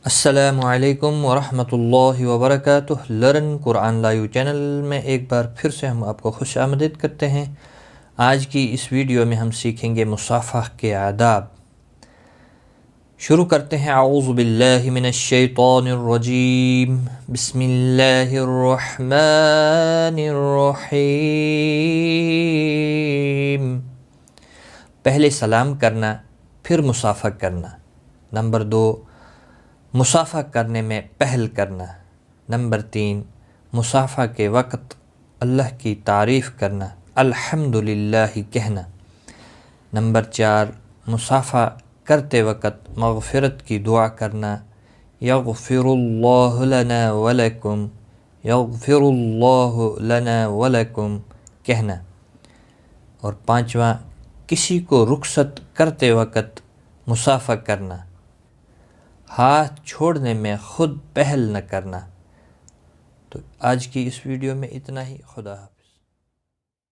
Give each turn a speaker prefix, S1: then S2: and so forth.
S1: السلام علیکم ورحمۃ اللہ وبرکاتہ۔ لرن قرآن لائیو چینل میں ایک بار پھر سے ہم آپ کو خوش آمدید کرتے ہیں۔ آج کی اس ویڈیو میں ہم سیکھیں گے مصافحہ کے آداب۔ شروع کرتے ہیں۔ اعوذ باللہ من الشیطان الرجیم، بسم اللہ الرحمن الرحیم۔ پہلے سلام کرنا، پھر مصافحہ کرنا۔ نمبر 2، مصافحہ کرنے میں پہل کرنا۔ نمبر 3، مصافحہ کے وقت اللہ کی تعریف کرنا، الحمدللہ کہنا۔ نمبر 4، مصافحہ کرتے وقت مغفرت کی دعا کرنا، یغفر اللہ لنا ولکم، یغفر اللہ لنا ولکم کہنا۔ اور 5واں، کسی کو رخصت کرتے وقت مصافحہ کرنا، ہاتھ چھوڑنے میں خود پہل نہ کرنا۔ تو آج کی اس ویڈیو میں اتنا ہی۔ خدا حافظ۔